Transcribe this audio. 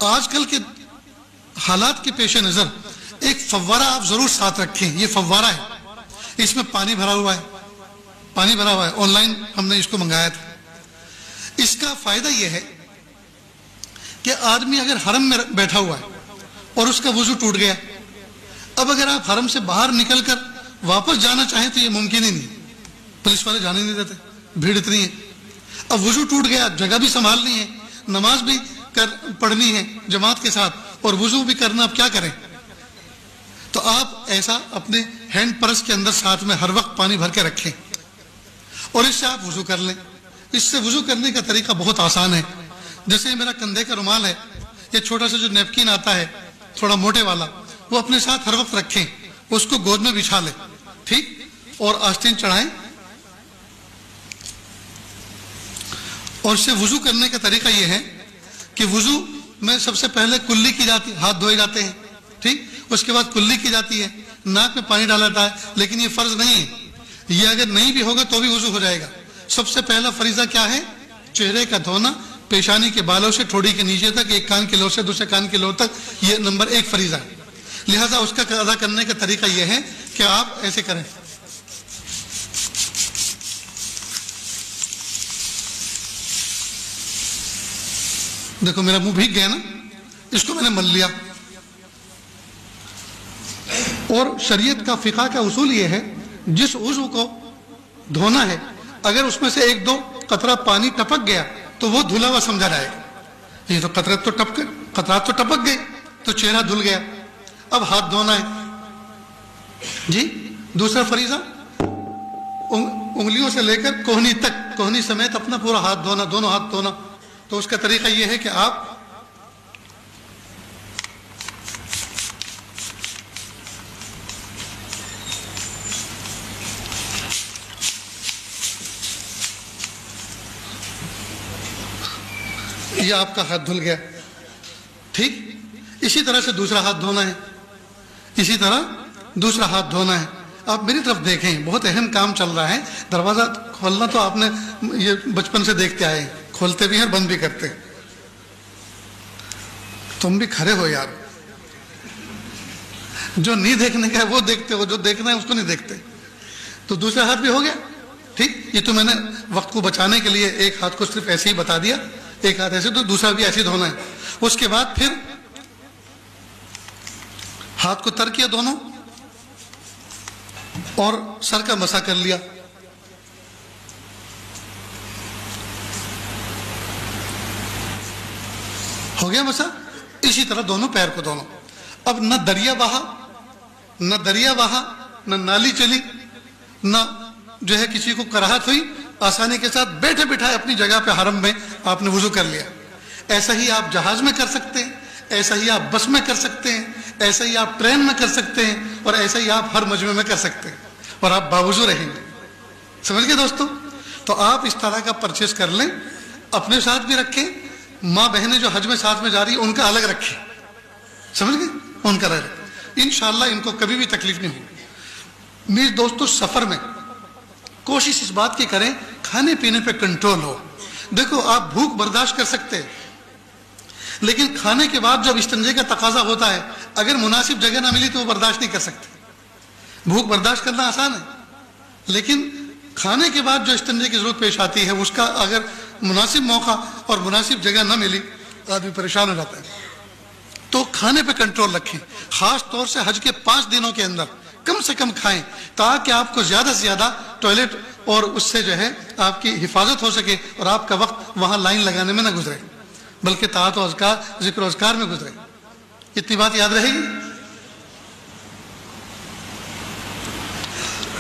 آج کل کے حالات کے پیش نظر ایک فوارہ آپ ضرور ساتھ رکھیں. یہ فوارہ ہے, اس میں پانی بھرا ہوا ہے, آن لائن ہم نے اس کو منگایا تھا. اس کا فائدہ یہ ہے کہ آدمی اگر حرم میں بیٹھا ہوا ہے اور اس کا وضو ٹوٹ گیا, اب اگر آپ حرم سے باہر نکل کر واپس جانا چاہیں تو یہ ممکن ہی نہیں, پولیس والے جانے نہیں دیتے, بھیڑ اتنی ہے. اب وضو ٹوٹ گیا, جگہ بھی سنبھالنی ہے, نماز بھی پڑھنی ہے جماعت کے ساتھ, اور وضو بھی کرنا, اب کیا کریں؟ تو آپ ایسا اپنے ہینڈ پرس کے اندر ساتھ میں ہر وقت پانی بھر کے رکھیں اور اس سے آپ وضو کر لیں. اس سے وضو کرنے کا طریقہ بہت آسان ہے. جیسے میرا کندھے کا رومال ہے, یہ چھوٹا سا جو نیپکن آتا ہے تھوڑا موٹے والا, وہ اپنے ساتھ ہر وقت رکھیں, اس کو گود میں بچھا لیں, ٹھیک, اور آستین چڑھائیں. اور اس سے وضو کرنے کا طریقہ یہ ہے کہ وضو میں سب سے پہلے کلی کی جاتی, ہاتھ دھوئے جاتے ہیں, ٹھیک, اس کے بعد کلی کی جاتی ہے, ناک میں پانی ڈالا جاتا ہے. لیکن یہ فرض نہیں ہے, یہ اگر نہیں بھی ہوگا تو بھی وضو ہو جائے گا. سب سے پہلا فریضہ کیا ہے؟ چہرے کا دھونا, پیشانی کے بالوں سے ٹھوڑی کے نیچے تک, ایک کان کے لو سے دوسرے کان کے لو تک, یہ نمبر 1 فریضہ ہے. لہذا اس کا ادا کرنے کا طریقہ یہ ہے کہ آپ ایسے کریں, دیکھو میرا منہ بھیگ گیا نا, اس کو میں نے مل لیا. اور شریعت کا فقہ کا اصول یہ ہے, جس عضو کو دھونا ہے اگر اس میں سے 1-2 قطرہ پانی ٹپک گیا تو وہ دھلا ہوا سمجھا جائے گا. یہ تو قطرات تو ٹپک گئے تو چہرہ دھل گیا. اب ہاتھ دھونا ہے جی. دوسرا فریضہ انگلیوں سے لے کر کوہنی تک, کوہنی سمیت اپنا پورا ہاتھ دھونا, دونوں ہاتھ دھونا. تو اس کا طریقہ یہ ہے کہ آپ یہ آپ کا ہاتھ دھل گیا, ٹھیک. اسی طرح سے دوسرا ہاتھ دھونا ہے, اسی طرح دوسرا ہاتھ دھونا ہے. آپ میری طرف دیکھیں, بہت اہم کام چل رہا ہے. دروازہ کھولنا تو آپ نے یہ بچپن سے دیکھتے آئے ہیں, کھولتے بھی ہیں بند بھی کرتے. تم بھی کھڑے ہو یار, جو نہیں دیکھنے کا ہے وہ دیکھتے ہو, جو دیکھنا ہے اس کو نہیں دیکھتے. تو دوسرا ہاتھ بھی ہو گیا, ٹھیک. یہ تو میں نے وقت کو بچانے کے لیے ایک ہاتھ کو صرف ایسے ہی بتا دیا, ایک ہاتھ ایسے, تو دوسرا بھی ایسے دھونا ہے. اس کے بعد پھر ہاتھ کو تر کیا دونوں اور سر کا مسح کر لیا. ہو گیا مسح. اسی طرح دونوں پیر کو دونوں. اب نہ دریا بہا, نہ نالی چلی, نہ جو ہے کسی کو کراہت ہوئی, آسانی کے ساتھ بیٹھے بٹھائے اپنی جگہ پہ حرم میں آپ نے وضو کر لیا. ایسا ہی آپ جہاز میں کر سکتے ہیں, ایسا ہی آپ بس میں کر سکتے ہیں, ایسا ہی آپ ٹرین میں کر سکتے ہیں, اور ایسا ہی آپ ہر مجمع میں کر سکتے ہیں, اور آپ باوضو رہیں گے. سمجھ گئے دوستو؟ تو آپ اس طرح کا پرچیز کر لیں, اپنے ساتھ بھی رکھیں. ماں بہنیں جو حج میں ساتھ میں جا رہی ہیں ان کا الگ رکھیں, سمجھ گئے, ان کا الگ رکھیں. انشاءاللہ ان کو کبھی بھی تکلیف نہیں ہوگی. میرے دوستو, سفر میں کوشش اس بات کی کریں کھانے پینے پہ کنٹرول ہو. دیکھو آپ بھوک برداشت کر سکتے, لیکن کھانے کے بعد جب استنجے کا تقاضا ہوتا ہے, اگر مناسب جگہ نہ ملی تو وہ برداشت نہیں کر سکتے. بھوک برداشت کرنا آسان ہے, لیکن کھانے کے بعد جو استنجے کی ضرورت پیش آتی ہے, اس کا اگر مناسب موقع اور مناسب جگہ نہ ملی تو آدمی پریشان ہو جاتا ہے. تو کھانے پہ کنٹرول رکھیں. خاص طور سے حج کے 5 دنوں کے اندر کم سے کم کھائیں, تاکہ آپ کو زیادہ سے زیادہ ٹوائلٹ اور اس سے جو ہے آپ کی حفاظت ہو سکے, اور آپ کا وقت وہاں لائن لگانے میں نہ گزرے, بلکہ طاعت و اذکار, ذکر و اذکار میں گزرے. اتنی بات یاد رہے گی.